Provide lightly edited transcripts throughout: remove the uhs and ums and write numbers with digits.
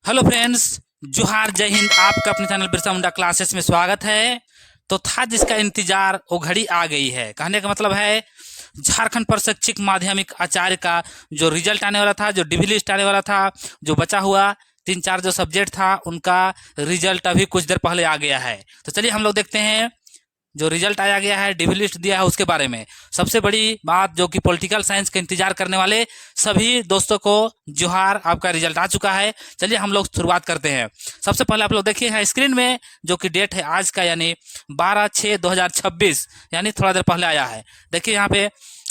Hello friends, जोहार, जय हिंद। आपका अपने चैनल बिरसा मुंडा क्लासेस में स्वागत है। तो था जिसका इंतजार वो घड़ी आ गई है। कहने का मतलब है झारखंड प्रशिक्षक माध्यमिक आचार्य का जो रिजल्ट आने वाला था, जो डिवी लिस्ट आने वाला था, जो बचा हुआ 3-4 जो सब्जेक्ट था उनका रिजल्ट अभी कुछ देर पहले आ गया है। तो चलिए हम लोग देखते हैं जो रिजल्ट आया गया है, डिवी लिस्ट दिया है उसके बारे में। सबसे बड़ी बात जो कि पॉलिटिकल साइंस का इंतजार करने वाले सभी दोस्तों को जोहार, आपका रिजल्ट आ चुका है। चलिए हम लोग शुरुआत करते हैं। सबसे पहले आप लोग देखिए है स्क्रीन में जो कि डेट है आज का, यानी 12/6/2026, यानी थोड़ा देर पहले आया है। देखिए यहाँ पे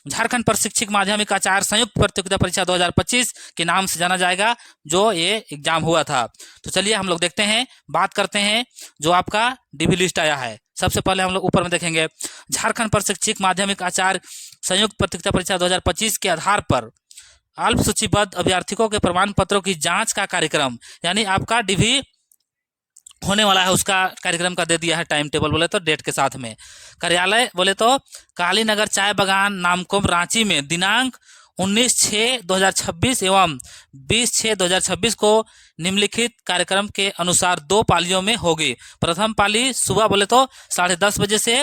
झारखंड प्रशिक्षक माध्यमिक आचार्य संयुक्त प्रतियोगिता परीक्षा 2025 के नाम से जाना जाएगा जो ये एग्जाम हुआ था। तो चलिए हम लोग देखते हैं, बात करते हैं जो आपका डिवी लिस्ट आया है। सबसे पहले हम लोग ऊपर में देखेंगे झारखंड प्रशिक्षक माध्यमिक आचार्य संयुक्त प्रतियोगिता परीक्षा 2025 के आधार पर अल्प सूचीबद्ध अभ्यर्थियों के प्रमाण पत्रों की जांच का कार्यक्रम, यानी आपका डिवी होने वाला है उसका कार्यक्रम का दे दिया है टाइम टेबल। बोले तो डेट के साथ में कार्यालय बोले तो काली नगर चाय बागान नामकुम रांची में दिनांक 19/6/2026 एवं 20/6/2026 को निम्नलिखित कार्यक्रम के अनुसार 2 पालियों में होगी। प्रथम पाली सुबह बोले तो 10:30 बजे से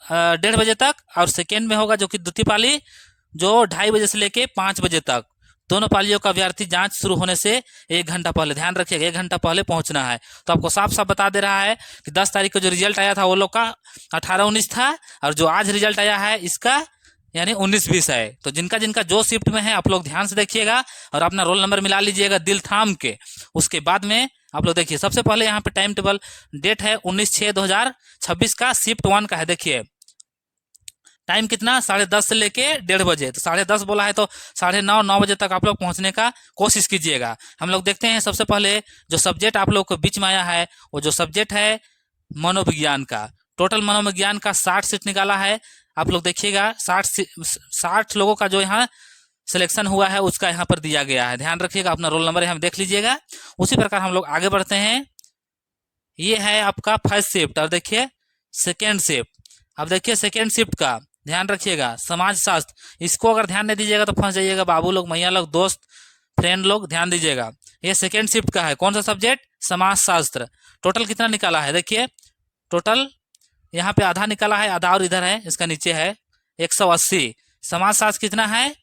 1:30 बजे तक, और सेकेंड में होगा जो कि द्वितीय पाली जो 2:30 बजे से लेके 5 बजे तक। दोनों पालियों का अभ्यर्थी जांच शुरू होने से 1 घंटा पहले, ध्यान रखिएगा 1 घंटा पहले पहुंचना है। तो आपको साफ साफ बता दे रहा है कि 10 तारीख को जो रिजल्ट आया था वो लोग का 18-19 था, और जो आज रिजल्ट आया है इसका यानी 19-20 है। तो जिनका जिनका जो शिफ्ट में है आप लोग ध्यान से देखिएगा और अपना रोल नंबर मिला लीजिएगा दिल थाम के। उसके बाद में आप लोग देखिए, सबसे पहले यहाँ पे टाइम टेबल डेट है 19/6/2026 का, शिफ्ट 1 का है। देखिए टाइम कितना, 10:30 से लेके 1:30 बजे। तो 10:30 बोला है तो 9:30-9 बजे तक आप लोग पहुंचने का कोशिश कीजिएगा। हम लोग देखते हैं सबसे पहले जो सब्जेक्ट आप लोग को बीच में आया है वो जो सब्जेक्ट है मनोविज्ञान का। टोटल मनोविज्ञान का 60 सीट निकाला है। आप लोग देखिएगा 60 लोगों का जो यहाँ सिलेक्शन हुआ है उसका यहाँ पर दिया गया है। ध्यान रखिएगा, अपना रोल नंबर यहाँ देख लीजिएगा। उसी प्रकार हम लोग आगे बढ़ते हैं। ये है आपका फर्स्ट शिफ्ट, और देखिए सेकेंड शिफ्ट। अब देखिए सेकेंड शिफ्ट का ध्यान रखिएगा, समाज शास्त्र। इसको अगर ध्यान नहीं दीजिएगा तो फंस जाइएगा। बाबू लोग, मैया लोग, दोस्त, फ्रेंड लोग, ध्यान दीजिएगा। ये सेकेंड शिफ्ट का है। कौन सा सब्जेक्ट? समाज शास्त्र। टोटल कितना निकाला है? देखिए टोटल यहाँ पे आधा निकाला है, आधा और इधर है, इसका नीचे है 180। समाज शास्त्र कितना है?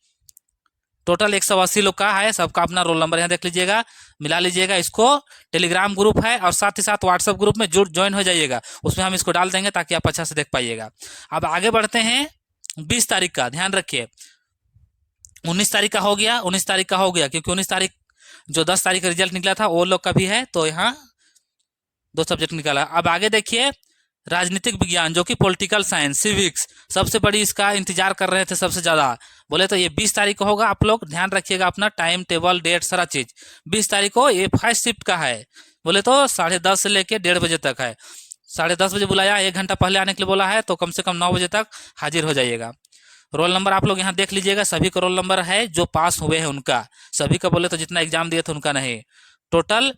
टोटल 180 लोग का है। सबका अपना रोल नंबर यहाँ देख लीजिएगा, मिला लीजिएगा। इसको टेलीग्राम ग्रुप है और साथ ही साथ व्हाट्सएप ग्रुप में ज्वाइन हो जाइएगा, उसमें हम इसको डाल देंगे ताकि आप अच्छा से देख पाइएगा। अब आगे बढ़ते हैं 20 तारीख का, ध्यान रखिए। 19 तारीख का हो गया, 19 तारीख का हो गया, क्योंकि 19 तारीख जो 10 तारीख का रिजल्ट निकला था वो लोग का भी है, तो यहाँ 2 सब्जेक्ट निकाला। अब आगे देखिए राजनीतिक विज्ञान जो कि पॉलिटिकल साइंस, सिविक्स, सबसे बड़ी इसका इंतजार कर रहे थे सबसे ज्यादा। बोले तो ये 20 तारीख को होगा। आप लोग ध्यान रखिएगा अपना टाइम टेबल, डेट, सारा चीज। 20 तारीख को ये फर्स्ट शिफ्ट का है। बोले तो 10:30 से लेके 1:30 बजे तक है। 10:30 बजे बुलाया, 1 घंटा पहले आने के लिए बोला है, तो कम से कम 9 बजे तक हाजिर हो जाइएगा। रोल नंबर आप लोग यहाँ देख लीजिएगा, सभी का रोल नंबर है जो पास हुए हैं उनका, सभी का बोले तो जितना एग्जाम दिए थे उनका नहीं। टोटल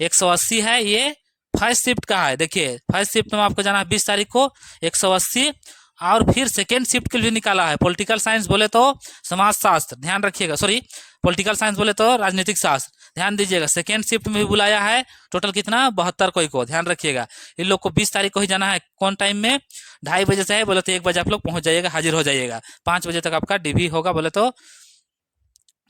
180 है। ये फर्स्ट शिफ्ट का है। देखिए फर्स्ट शिफ्ट में आपको जाना है 20 तारीख को 180, और फिर सेकेंड शिफ्ट के लिए निकाला है पॉलिटिकल साइंस बोले तो समाज शास्त्र, ध्यान रखिएगा, सॉरी पॉलिटिकल साइंस बोले तो राजनीतिक शास्त्र, ध्यान दीजिएगा। सेकेंड शिफ्ट में भी बुलाया है। टोटल कितना, 72 कोई को, ध्यान रखिएगा। इन लोग को 20 तारीख को ही जाना है। कौन टाइम में? 2:30 बजे से है, बोले तो 1 बजे आप लोग पहुंच जाइएगा, हाजिर हो जाइएगा। 5 बजे तक आपका डिवी होगा, बोले तो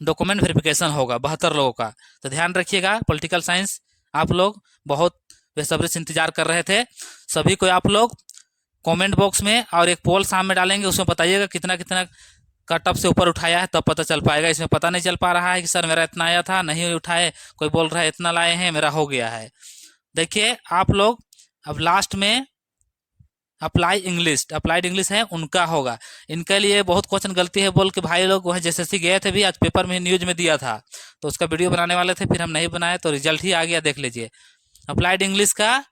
डॉक्यूमेंट वेरिफिकेशन होगा 72 लोगों का। तो ध्यान रखिएगा, पॉलिटिकल साइंस आप लोग बहुत बेसब्री से इंतजार कर रहे थे। सभी को आप लोग कमेंट बॉक्स में और एक पोल शाम में डालेंगे, उसमें बताइएगा कितना कितना कट ऑफ से ऊपर उठाया है, तब पता चल पाएगा। इसमें पता नहीं चल पा रहा है कि सर मेरा इतना आया था, नहीं उठाए, कोई बोल रहा है इतना लाए हैं, मेरा हो गया है। देखिए आप लोग अब लास्ट में अप्लाइड इंग्लिश है उनका होगा। इनके लिए बहुत क्वेश्चन गलती है बोल के भाई लोग वह जैसे गए थे भी, आज पेपर में न्यूज में दिया था, तो उसका वीडियो बनाने वाले थे, फिर हम नहीं बनाए, तो रिजल्ट ही आ गया, देख लीजिए। अप्लाइड इंग्लिश का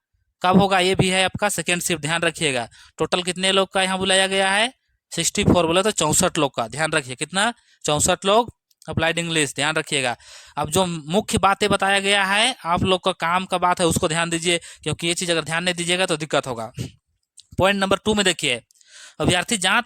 कब होगा? ये भी है आपका सेकेंड शिफ्ट, ध्यान रखिएगा। टोटल कितने लोग का यहाँ बुलाया गया है? 64, बोले तो 64 लोग का, ध्यान रखिए। कितना? 64 लोग अप्लाइड इंग्लिश, ध्यान रखिएगा। अब जो मुख्य बातें बताया गया है आप लोग का काम का बात है, उसको ध्यान दीजिए, क्योंकि ये चीज अगर ध्यान नहीं दीजिएगा तो दिक्कत होगा। पॉइंट नंबर 2 में देखिए, अभ्यर्थी जांच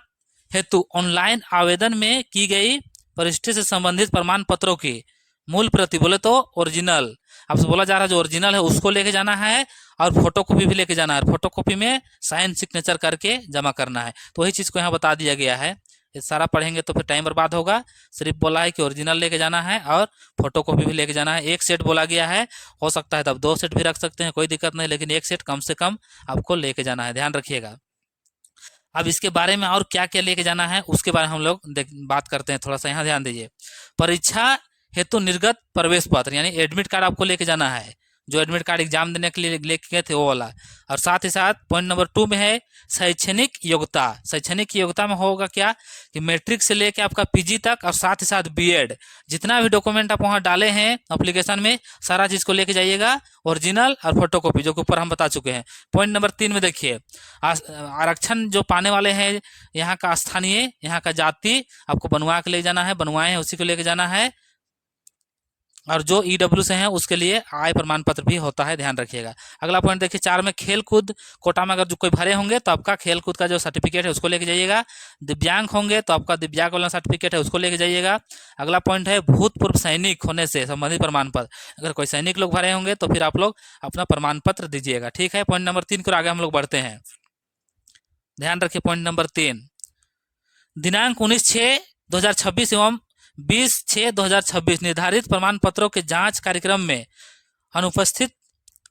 हेतु ऑनलाइन आवेदन में की गई परिस्थिति से संबंधित प्रमाण पत्रों की मूल प्रति, बोले तो ओरिजिनल, आपसे बोला जा रहा है जो ओरिजिनल है उसको लेके जाना है और फोटोकॉपी भी लेके जाना है, फोटोकॉपी में साइन सिग्नेचर करके जमा करना है। तो वही चीज़ को यहाँ बता दिया गया है। ये सारा पढ़ेंगे तो फिर टाइम बर्बाद होगा। सिर्फ बोला है कि ओरिजिनल लेके जाना है और फोटोकॉपी भी लेके जाना है। एक सेट बोला गया है, हो सकता है तब 2 सेट भी रख सकते हैं, कोई दिक्कत नहीं, लेकिन एक सेट कम से कम आपको लेके जाना है, ध्यान रखिएगा। अब इसके बारे में और क्या क्या लेके जाना है उसके बारे में हम लोग बात करते हैं। थोड़ा सा यहाँ ध्यान दीजिए। परीक्षा हेतु निर्गत प्रवेश पत्र यानी एडमिट कार्ड आपको लेके जाना है, जो एडमिट कार्ड एग्जाम देने के लिए लेके गए थे वो वाला। और साथ ही साथ पॉइंट नंबर 2 में है शैक्षणिक योग्यता। शैक्षणिक योग्यता में होगा क्या कि मैट्रिक से लेके आपका पीजी तक और साथ ही साथ बीएड, जितना भी डॉक्यूमेंट आप वहाँ डाले हैं एप्लीकेशन में, सारा चीज़ को लेके जाइएगा, ओरिजिनल और फोटोकॉपी, जो कि ऊपर हम बता चुके हैं। पॉइंट नंबर 3 में देखिए, आरक्षण जो पाने वाले हैं, यहाँ का स्थानीय, यहाँ का जाति आपको बनवा के ले जाना है, बनवाए हैं उसी को लेके जाना है। और जो ईडब्ल्यू से हैं उसके लिए आय प्रमाण पत्र भी होता है, ध्यान रखिएगा। अगला पॉइंट देखिए 4 में खेल कूद कोटा में अगर जो कोई भरे होंगे तो आपका खेल कूद का जो सर्टिफिकेट है उसको लेके जाइएगा। दिव्यांग होंगे तो आपका दिव्यांग वाला सर्टिफिकेट है उसको लेके जाइएगा। अगला पॉइंट है भूतपूर्व सैनिक होने से संबंधित प्रमाण पत्र, अगर कोई सैनिक लोग भरे होंगे तो फिर आप लोग अपना प्रमाण पत्र दीजिएगा, ठीक है। पॉइंट नंबर 3 को आगे हम लोग बढ़ते हैं, ध्यान रखिए। पॉइंट नंबर 3, दिनांक 19/6/2026 एवं 20/6/2026 निर्धारित प्रमाण पत्रों के जांच कार्यक्रम में अनुपस्थित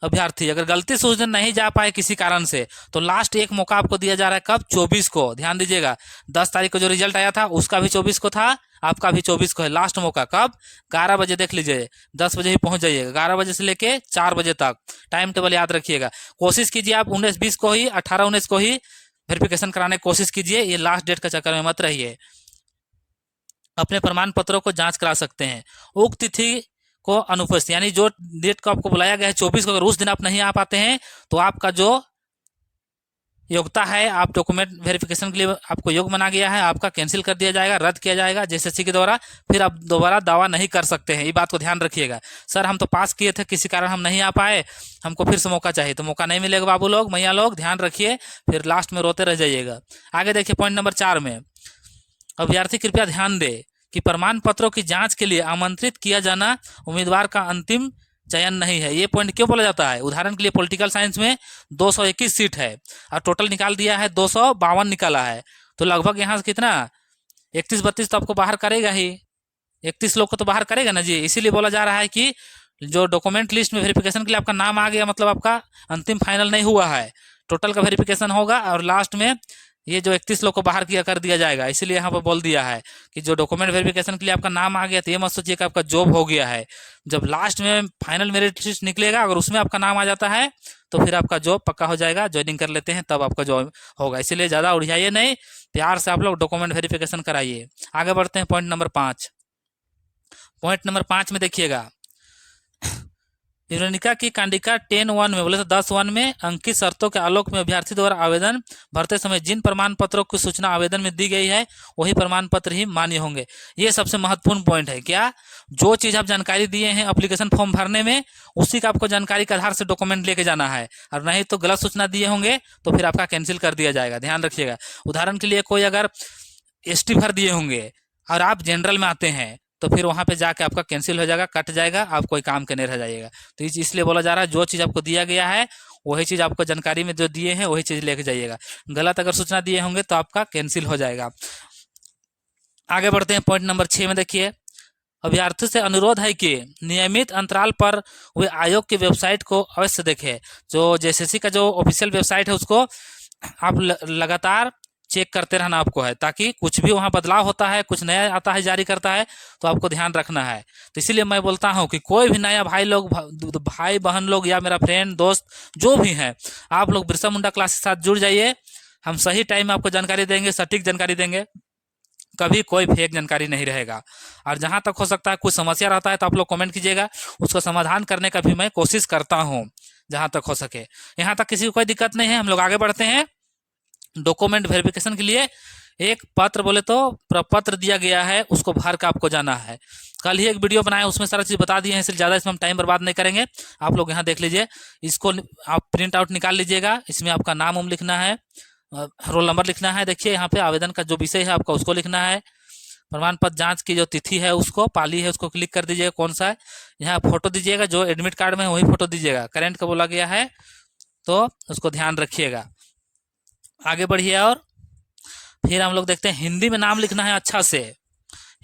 अभ्यर्थी अगर गलती से उस दिन नहीं जा पाए किसी कारण से, तो लास्ट एक मौका आपको दिया जा रहा है, कब? 24 को, ध्यान दीजिएगा। 10 तारीख को जो रिजल्ट आया था उसका भी 24 को था, आपका भी 24 को है। लास्ट मौका कब? 11 बजे, देख लीजिए 10 बजे ही पहुंच जाइएगा, 11 बजे से लेके 4 बजे तक टाइम टेबल याद रखिएगा। कोशिश कीजिए आप 19-20 को ही, 18-19 को ही वेरिफिकेशन कराने की कोशिश कीजिए, ये लास्ट डेट का चक्कर में मत रहिए। अपने प्रमाण पत्रों को जांच करा सकते हैं। उक्त तिथि को अनुपस्थित यानी जो डेट को आपको बुलाया गया है 24 को, अगर उस दिन आप नहीं आ पाते हैं तो आपका जो योग्यता है, आप डॉक्यूमेंट वेरिफिकेशन के लिए आपको योग्य माना गया है, आपका कैंसिल कर दिया जाएगा, रद्द किया जाएगा जेएसएससी के द्वारा। फिर आप दोबारा दावा नहीं कर सकते हैं, ये बात को ध्यान रखिएगा। सर हम तो पास किए थे, किसी कारण हम नहीं आ पाए, हमको फिर से मौका चाहिए, तो मौका नहीं मिलेगा बाबू लोग, मैया लोग, ध्यान रखिए, फिर लास्ट में रोते रह जाइएगा। आगे देखिए पॉइंट नंबर 4 में, अभ्यर्थी कृपया ध्यान दे कि प्रमाण पत्रों की जांच के लिए आमंत्रित किया जाना उम्मीदवार का अंतिम चयन नहीं है। ये पॉइंट क्यों बोला जाता है? उदाहरण के लिए पॉलिटिकल साइंस में 221 सीट है और टोटल निकाल दिया है 252 निकाला है, तो लगभग यहाँ से कितना 31-32 तो आपको बाहर करेगा ही, 31 लोग को तो बाहर करेगा ना जी। इसीलिए बोला जा रहा है कि जो डॉक्यूमेंट लिस्ट में वेरिफिकेशन के लिए आपका नाम आ गया, मतलब आपका अंतिम फाइनल नहीं हुआ है, टोटल का वेरिफिकेशन होगा और लास्ट में ये जो 31 लोग को बाहर किया कर दिया जाएगा। इसीलिए यहाँ पर बोल दिया है कि जो डॉक्यूमेंट वेरिफिकेशन के लिए आपका नाम आ गया तो ये मत सोचिए कि आपका जॉब हो गया है। जब लास्ट में फाइनल मेरिट लिस्ट निकलेगा, अगर उसमें आपका नाम आ जाता है तो फिर आपका जॉब पक्का हो जाएगा, ज्वाइनिंग कर लेते हैं तब आपका जॉब होगा। इसीलिए ज़्यादा उलझाइए नहीं, प्यार से आप लोग डॉक्यूमेंट वेरिफिकेशन कराइए। आगे बढ़ते हैं पॉइंट नंबर 5। पॉइंट नंबर 5 में देखिएगा, यूरेनिका की कांडिका 10(1) में बोले तो 10(1) में अंकित शर्तों के आलोक में अभ्यर्थी द्वारा आवेदन भरते समय जिन प्रमाण पत्रों की सूचना आवेदन में दी गई है वही प्रमाण पत्र ही मान्य होंगे। ये सबसे महत्वपूर्ण पॉइंट है। क्या? जो चीज़ आप जानकारी दिए हैं एप्लीकेशन फॉर्म भरने में, उसी का आपको जानकारी के आधार से डॉक्यूमेंट लेके जाना है, और नहीं तो गलत सूचना दिए होंगे तो फिर आपका कैंसिल कर दिया जाएगा, ध्यान रखिएगा। उदाहरण के लिए कोई अगर ST भर दिए होंगे और आप जनरल में आते हैं तो फिर वहाँ पे जाके आपका कैंसिल हो जाएगा, कट जाएगा, आप कोई काम करने रह जाइएगा। तो इसलिए बोला जा रहा है जो चीज़ आपको दिया गया है वही चीज़ आपको जानकारी में जो दिए हैं वही चीज़ लेके जाइएगा। गलत अगर सूचना दिए होंगे तो आपका कैंसिल हो जाएगा। आगे बढ़ते हैं पॉइंट नंबर 6 में देखिए, अभ्यर्थी से अनुरोध है कि नियमित अंतराल पर वे आयोग की वेबसाइट को अवश्य देखें। जो जेएसएससी का जो ऑफिशियल वेबसाइट है उसको आप लगातार चेक करते रहना आपको है, ताकि कुछ भी वहाँ बदलाव होता है, कुछ नया आता है, जारी करता है, तो आपको ध्यान रखना है। तो इसीलिए मैं बोलता हूँ कि कोई भी नया भाई बहन लोग या मेरा फ्रेंड दोस्त जो भी हैं, आप लोग बिरसा मुंडा क्लास के साथ जुड़ जाइए। हम सही टाइम में आपको जानकारी देंगे, सटीक जानकारी देंगे, कभी कोई फेक जानकारी नहीं रहेगा। और जहाँ तक हो सकता है कुछ समस्या रहता है तो आप लोग कमेंट कीजिएगा, उसका समाधान करने का भी मैं कोशिश करता हूँ जहाँ तक हो सके। यहाँ तक किसी को कोई दिक्कत नहीं है। हम लोग आगे बढ़ते हैं। डॉक्यूमेंट वेरिफिकेशन के लिए एक पत्र बोले तो प्रपत्र दिया गया है, उसको भर के आपको जाना है। कल ही एक वीडियो बनाया, उसमें सारा चीज़ बता दिए हैं, इसलिए ज़्यादा इसमें हम टाइम बर्बाद नहीं करेंगे। आप लोग यहाँ देख लीजिए, इसको आप प्रिंट आउट निकाल लीजिएगा। इसमें आपका नाम लिखना है, रोल नंबर लिखना है। देखिए यहाँ पे आवेदन का जो विषय है आपका उसको लिखना है, प्रमाण पत्र जांच की जो तिथि है उसको, पाली है उसको क्लिक कर दीजिएगा कौन सा है। यहाँ फोटो दीजिएगा, जो एडमिट कार्ड में है वही फोटो दीजिएगा। करेंट का बोला गया है तो उसको ध्यान रखिएगा। आगे बढ़िए और फिर हम लोग देखते हैं हिंदी में नाम लिखना है अच्छा से।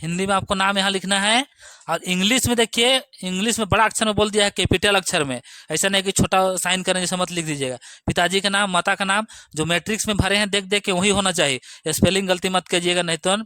हिंदी में आपको नाम यहाँ लिखना है। और इंग्लिश में देखिए, इंग्लिश में बड़ा अक्षर में बोल दिया है, कैपिटल अक्षर में। ऐसा नहीं कि छोटा साइन करने जैसे मत लिख दीजिएगा। पिताजी का नाम, माता का नाम जो मैट्रिक्स में भरे हैं देख देख के वही होना चाहिए। स्पेलिंग गलती मत कीजिएगा, नहीं तो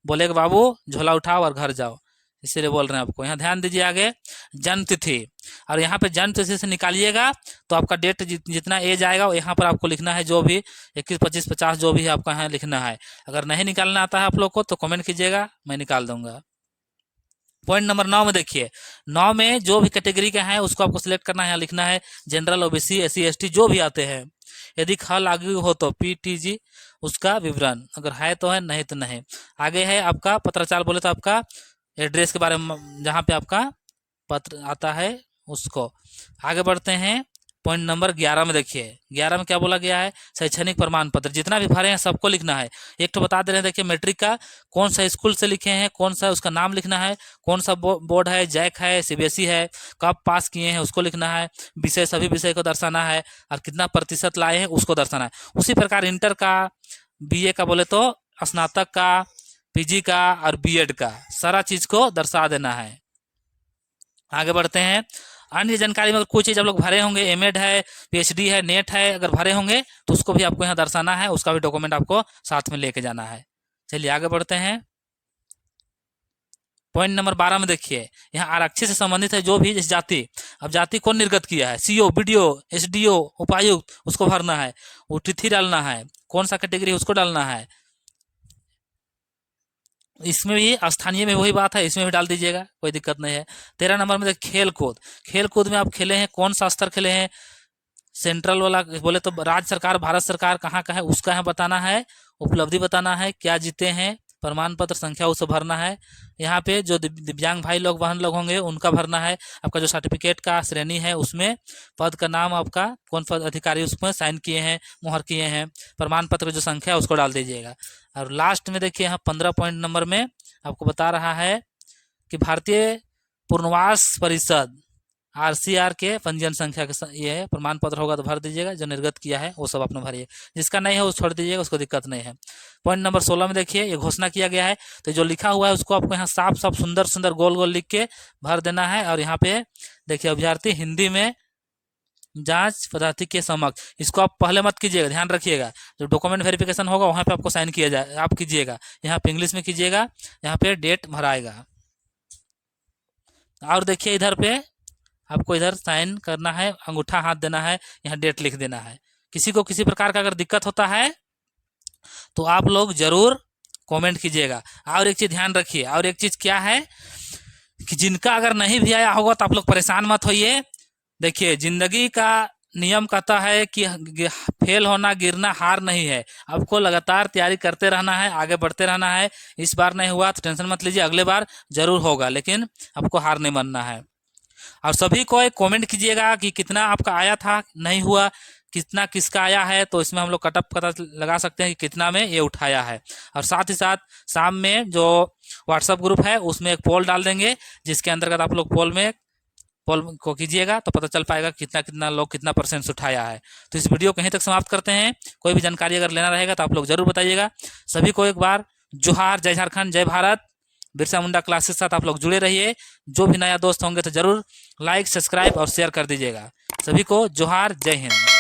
बोलेगा बाबू झोला उठाओ और घर जाओ, इसीलिए बोल रहे हैं आपको। यहाँ ध्यान दीजिए। आगे जन्म तिथि, और यहाँ पे जन्म तिथि से निकालिएगा तो आपका डेट जितना एज आएगा यहाँ पर आपको लिखना है, जो भी 21, 25, 50 जो भी आपका यहाँ लिखना है। अगर नहीं निकालना आता है आप लोग को तो कमेंट कीजिएगा, मैं निकाल दूंगा। पॉइंट नंबर 9 में देखिए, 9 में जो भी कैटेगरी का है उसको आपको सिलेक्ट करना है। यहाँ लिखना है जनरल, ओबीसी, एससी, एसटी जो भी आते हैं। यदि ख लागू हो तो पीटीजी उसका विवरण, अगर है तो है, नहीं तो नहीं। आगे है आपका पत्राचार, बोले तो आपका एड्रेस के बारे में, जहाँ पे आपका पत्र आता है उसको। आगे बढ़ते हैं पॉइंट नंबर 11 में देखिए। 11 में क्या बोला गया है, शैक्षणिक प्रमाण पत्र जितना भी भरे हैं सबको लिखना है। एक तो बता दे रहे हैं, देखिए मैट्रिक का कौन सा स्कूल से लिखे हैं, कौन सा उसका नाम लिखना है, कौन सा बोर्ड है, जैक है, सीबीएसई है, कब पास किए हैं उसको लिखना है, विषय सभी विषय को दर्शाना है, और कितना प्रतिशत लाए हैं उसको दर्शाना है। उसी प्रकार इंटर का, बीए का बोले तो स्नातक का, पीजी का और बीएड का सारा चीज को दर्शा देना है। आगे बढ़ते हैं। अन्य जानकारी में अगर कोई चीज आप लोग भरे होंगे, एमएड है, पीएचडी है, नेट है, अगर भरे होंगे तो उसको भी आपको यहाँ दर्शाना है, उसका भी डॉक्यूमेंट आपको साथ में लेके जाना है। चलिए आगे बढ़ते हैं। पॉइंट नंबर 12 में देखिए, यहाँ आरक्षी से संबंधित है जो भी इस जाति, अब जाति कौन निर्गत किया है, सीओ, बीडीओ, एसडीओ, उपायुक्त, उसको भरना है। वो तिथि डालना है, कौन सा कैटेगरी उसको डालना है। इसमें भी स्थानीय में वही बात है, इसमें भी डाल दीजिएगा, कोई दिक्कत नहीं है। 13 नंबर में खेल कूद, खेल कूद में आप खेले हैं, कौन सा स्तर खेले हैं, सेंट्रल वाला बोले तो राज्य सरकार, भारत सरकार कहाँ का है उसका है बताना है, उपलब्धि बताना है, क्या जीते हैं, प्रमाण पत्र संख्या उसे भरना है। यहाँ पे जो दिव्यांग भाई लोग, बहन लोग होंगे उनका भरना है। आपका जो सर्टिफिकेट का श्रेणी है उसमें पद का नाम, आपका कौन पद अधिकारी उसमें साइन किए हैं, मुहर किए हैं, प्रमाण पत्र जो संख्या उसको डाल दीजिएगा। और लास्ट में देखिए यहाँ 15 पॉइंट नंबर में आपको बता रहा है कि भारतीय पुनर्वास परिषद आरसीआर के पंजीयन संख्या के ये है, प्रमाण पत्र होगा तो भर दीजिएगा, जो निर्गत किया है वो सब आपने भरिए, जिसका नहीं है वो छोड़ दीजिएगा, उसको दिक्कत नहीं है। पॉइंट नंबर 16 में देखिए, ये घोषणा किया गया है, तो जो लिखा हुआ है उसको आपको यहाँ साफ साफ सुंदर सुंदर गोल गोल लिख के भर देना है। और यहाँ पे देखिए अभ्यर्थी हिंदी में जांच पदार्थी के समक्ष, इसको आप पहले मत कीजिएगा, ध्यान रखिएगा। जो डॉक्यूमेंट वेरिफिकेशन होगा वहाँ पे आपको साइन किया जाए, आप कीजिएगा, यहाँ पे इंग्लिश में कीजिएगा, यहाँ पे डेट भराएगा। और देखिए इधर पे आपको इधर साइन करना है, अंगूठा हाथ देना है, यहाँ डेट लिख देना है। किसी को किसी प्रकार का अगर दिक्कत होता है तो आप लोग जरूर कमेंट कीजिएगा। और एक चीज ध्यान रखिए, और एक चीज क्या है कि जिनका अगर नहीं भी आया होगा तो आप लोग परेशान मत होइए। देखिए जिंदगी का नियम कहता है कि फेल होना, गिरना हार नहीं है। आपको लगातार तैयारी करते रहना है, आगे बढ़ते रहना है। इस बार नहीं हुआ तो टेंशन मत लीजिए, अगले बार जरूर होगा, लेकिन आपको हार नहीं मानना है। और सभी को एक कमेंट कीजिएगा कि कितना आपका आया था, नहीं हुआ, कितना किसका आया है, तो इसमें हम लोग कटअप पता लगा सकते हैं कि कितना में ये उठाया है। और साथ ही साथ शाम में जो व्हाट्सएप ग्रुप है उसमें एक पोल डाल देंगे, जिसके अंतर्गत आप लोग पोल को कीजिएगा तो पता चल पाएगा कितना कितना लोग कितना % उठाया है। तो इस वीडियो को यहीं तक समाप्त करते हैं। कोई भी जानकारी अगर लेना रहेगा तो आप लोग जरूर बताइएगा। सभी को एक बार जोहार, जय झारखंड, जय भारत। बिरसा मुंडा क्लासेस के साथ आप लोग जुड़े रहिए। जो भी नया दोस्त होंगे तो जरूर लाइक, सब्सक्राइब और शेयर कर दीजिएगा। सभी को जोहार, जय हिंद।